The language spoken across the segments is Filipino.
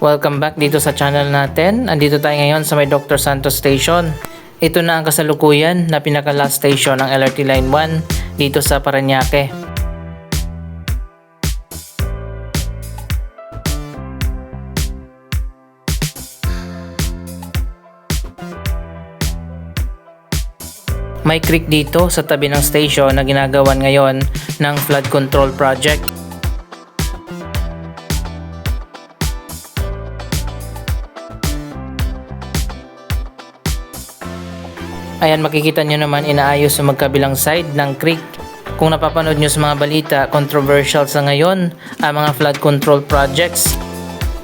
Welcome back dito sa channel natin. Andito tayo ngayon sa may Dr. Santos Station. Ito na ang kasalukuyan na pinaka-last station ng LRT Line 1 dito sa Parañaque. May creek dito sa tabi ng station na ginagawan ngayon ng flood control project. Ayan, makikita nyo naman inaayos sa magkabilang side ng creek. Kung napapanood nyo sa mga balita, controversial sa ngayon ang mga flood control projects.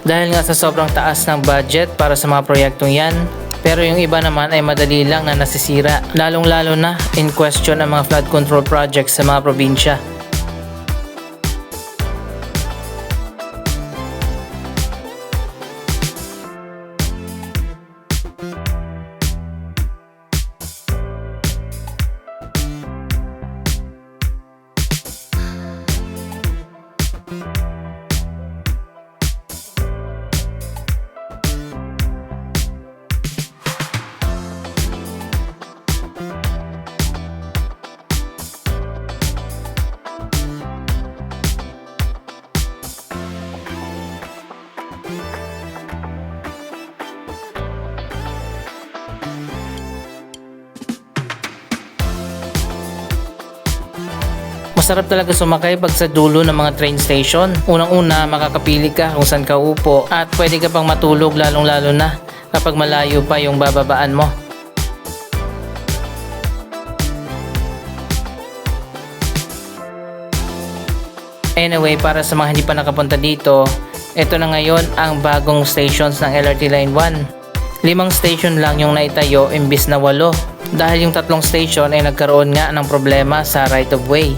Dahil nga sa sobrang taas ng budget para sa mga proyektong yan, pero yung iba naman ay madali lang na nasisira. Lalong lalo na in question ang mga flood control projects sa mga probinsya. Masarap talaga sumakay pag sa dulo ng mga train station. Unang-una, makakapili ka kung saan ka upo at pwede ka pang matulog lalong-lalo na kapag malayo pa yung bababaan mo. Anyway, para sa mga hindi pa nakapunta dito, ito na ngayon ang bagong stations ng LRT Line 1. 5 station lang yung naitayo imbis na 8 dahil yung 3 station ay nagkaroon nga ng problema sa right of way.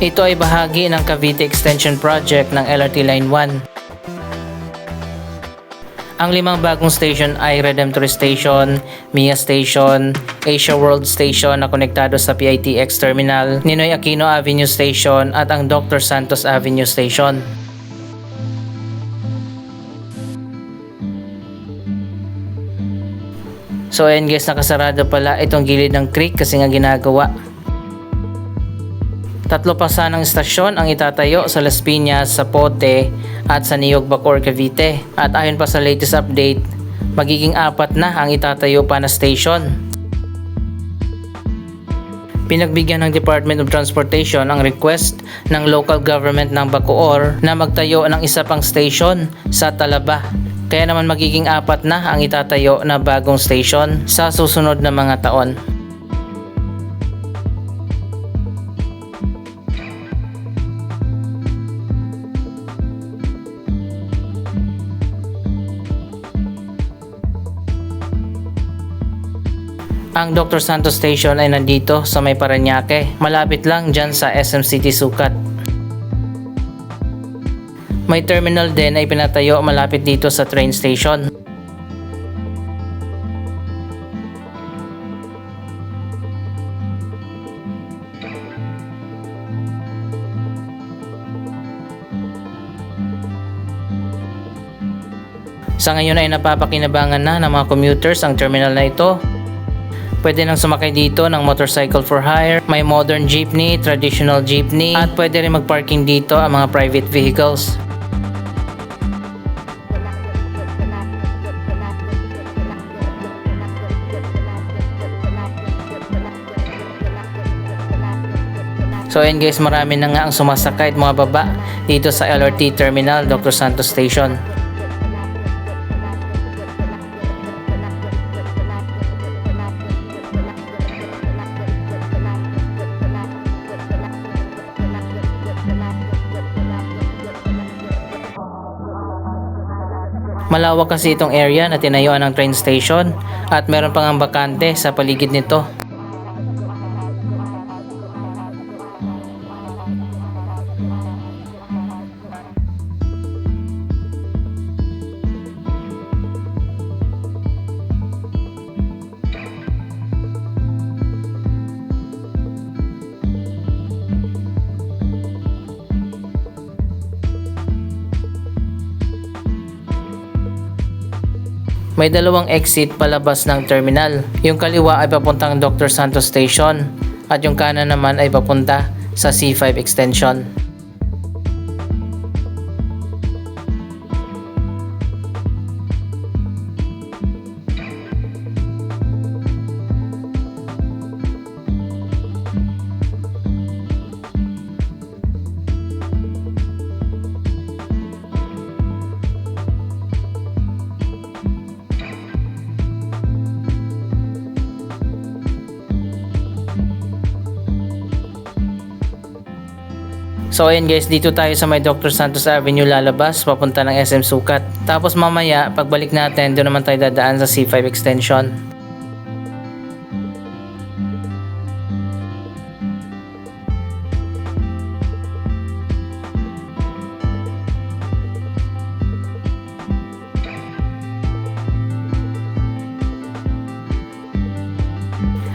Ito ay bahagi ng Cavite Extension Project ng LRT Line 1. Ang 5 bagong station ay Redemptor Station, Mia Station, Asia World Station na konektado sa PITX Terminal, Ninoy Aquino Avenue Station at ang Dr. Santos Avenue Station. So ayan guys, nakasarado pala itong gilid ng creek kasi nga ginagawa. 3 pa sanang istasyon ang itatayo sa Las Piñas, sa Pote at sa Niyog, Bacoor, Cavite. At ayon pa sa latest update, magiging 4 na ang itatayo pa na station. Pinagbigyan ng Department of Transportation ang request ng local government ng Bacoor na magtayo ng isa pang station sa Talaba. Kaya naman magiging 4 na ang itatayo na bagong station sa susunod na mga taon. Ang Dr. Santos Station ay nandito sa may Parañaque, malapit lang dyan sa SM City Sucat. May terminal din ay pinatayo malapit dito sa train station. Sa ngayon ay napapakinabangan na ng mga commuters ang terminal na ito. Pwede nang sumakay dito ng motorcycle for hire, may modern jeepney, traditional jeepney, at pwede rin magparking dito ang mga private vehicles. So ayan guys, marami na nga ang sumasakay at mga baba dito sa LRT Terminal Dr. Santos Station. Malawak kasi itong area na tinayuan ng train station at meron pang bakante sa paligid nito. May dalawang exit palabas ng terminal. Yung kaliwa ay papuntang Dr. Santos Station at yung kanan naman ay papunta sa C5 extension. So ayan guys, dito tayo sa may Dr. Santos Avenue lalabas papunta ng SM Sukat. Tapos mamaya pagbalik natin doon naman tayo dadaan sa C5 extension.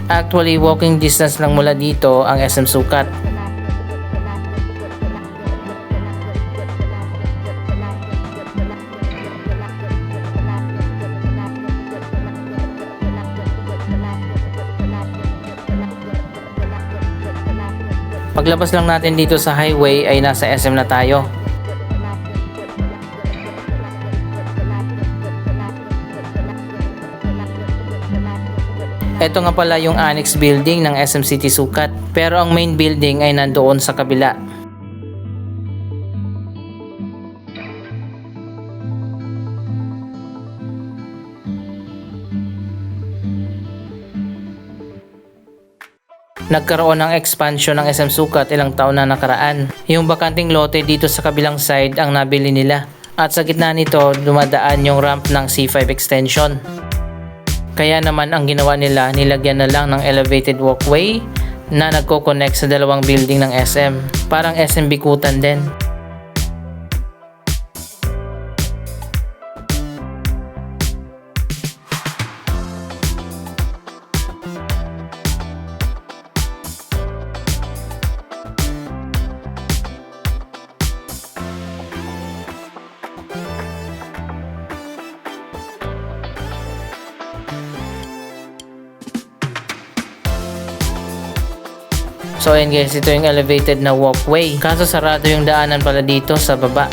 Actually, walking distance lang mula dito ang SM Sukat. Paglabas lang natin dito sa highway ay nasa SM na tayo. Ito nga pala yung annex building ng SM City Sukat, pero ang main building ay nandoon sa kabila. Nagkaroon ng expansion ng SM Sukat ilang taon na nakaraan. Yung bakanting lote dito sa kabilang side ang nabili nila. At sa gitna nito dumadaan yung ramp ng C5 extension. Kaya naman ang ginawa nila, nilagyan na lang ng elevated walkway na nagko-connect sa dalawang building ng SM. Parang SM Bikutan din. So ayan guys, ito yung elevated na walkway. Kaso sarado yung daanan pala dito sa baba.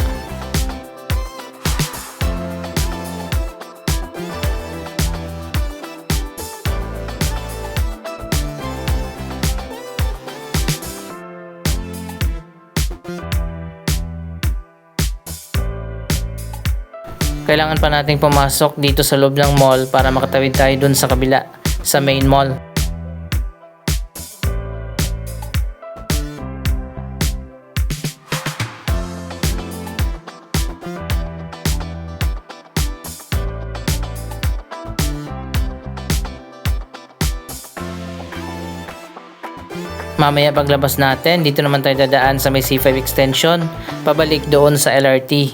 Kailangan pa nating pumasok dito sa loob ng mall para makatawid tayo dun sa kabila, sa main mall. Mamaya paglabas natin, dito naman tayo dadaan sa may C5 extension, pabalik doon sa LRT.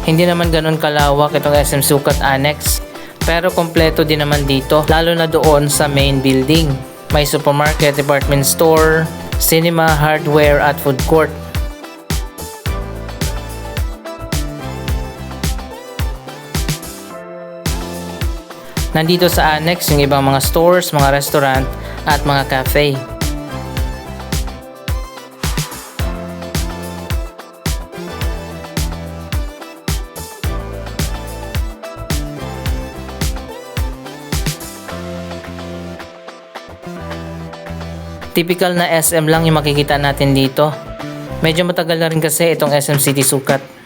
Hindi naman ganun kalawak itong SM Sukat Annex, pero kompleto din naman dito, lalo na doon sa main building. May supermarket, department store, cinema, hardware at food court. Nandito sa annex yung ibang mga stores, mga restaurant at mga cafe. Typical na SM lang yung makikita natin dito. Medyo matagal na rin kasi itong SM City Sukat.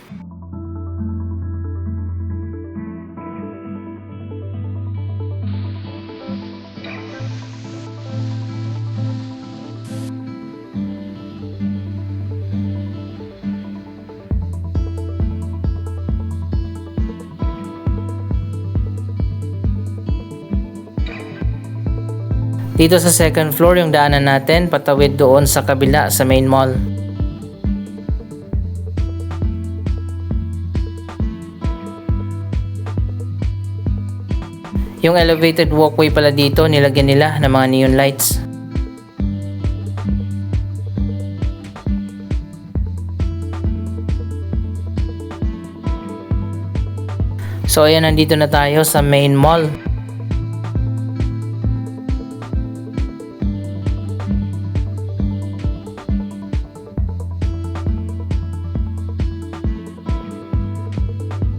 Dito sa second floor yung daanan natin, patawid doon sa kabila sa main mall. Yung elevated walkway pala dito, nilagyan nila ng mga neon lights. So ayan, nandito na tayo sa main mall.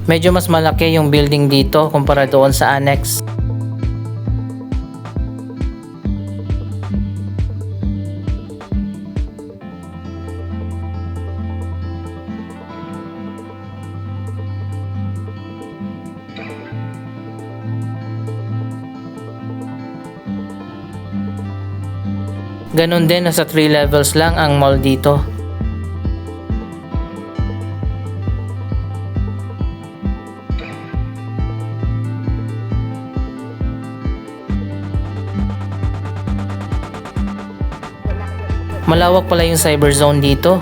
Medyo mas malaki yung building dito kumpara doon sa annex. Ganon din, nasa 3 levels lang ang mall dito. Malawak pala yung cyber zone dito.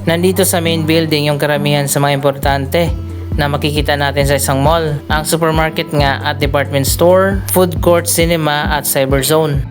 Nandito sa main building yung karamihan sa mga importante na makikita natin sa isang mall. Ang supermarket nga at department store, food court, cinema at cyber zone.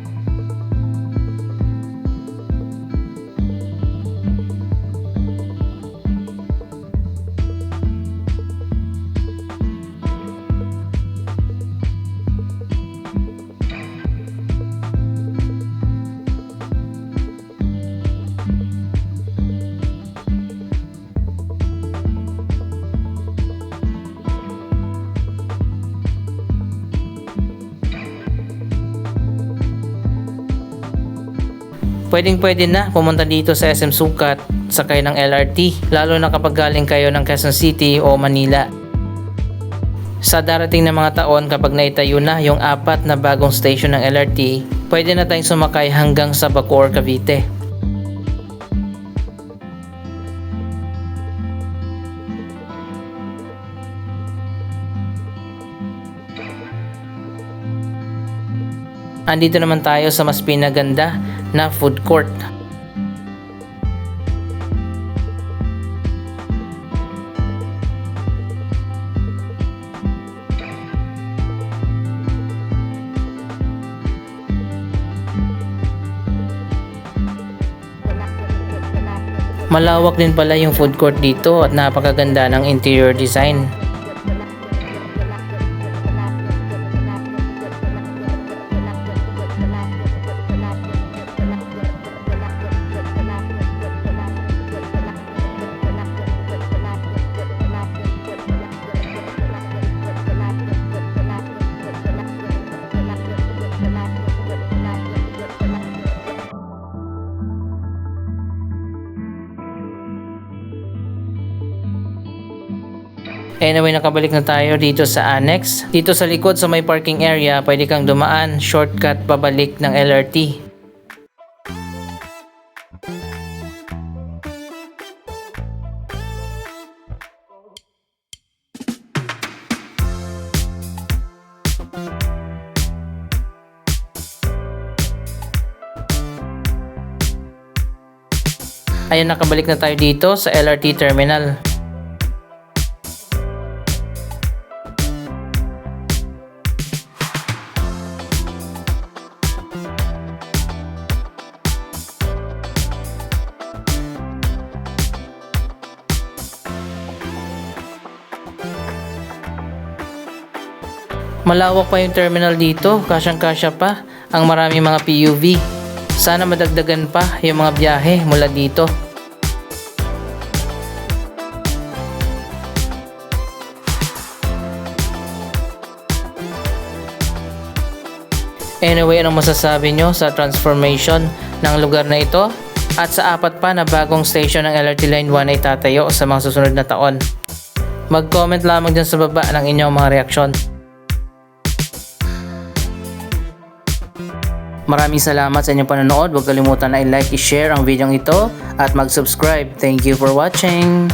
Pwedeng-pwede na pumunta dito sa SM Sukat, sakay ng LRT, lalo na kapag galing kayo ng Quezon City o Manila. Sa darating na mga taon, kapag naitayo na yung 4 na bagong station ng LRT, pwede na tayong sumakay hanggang sa Bacoor, Cavite. Andito naman tayo sa mas pinaganda na food court. Malawak din pala yung food court dito at napakaganda ng interior design. Anyway, nakabalik na tayo dito sa annex. Dito sa likod sa may parking area, pwede kang dumaan, shortcut pabalik ng LRT. Ayan, nakabalik na tayo dito sa LRT terminal. Malawak pa yung terminal dito, kasyang-kasya pa ang maraming mga PUV. Sana madagdagan pa yung mga biyahe mula dito. Anyway, anong masasabi nyo sa transformation ng lugar na ito? At sa 4 pa na bagong station ng LRT Line 1 ay tatayo sa mga susunod na taon? Mag-comment lamang dyan sa baba ng inyong mga reaksyon. Maraming salamat sa inyong panonood. Huwag kalimutan na i-like, i-share ang video ito at mag-subscribe. Thank you for watching.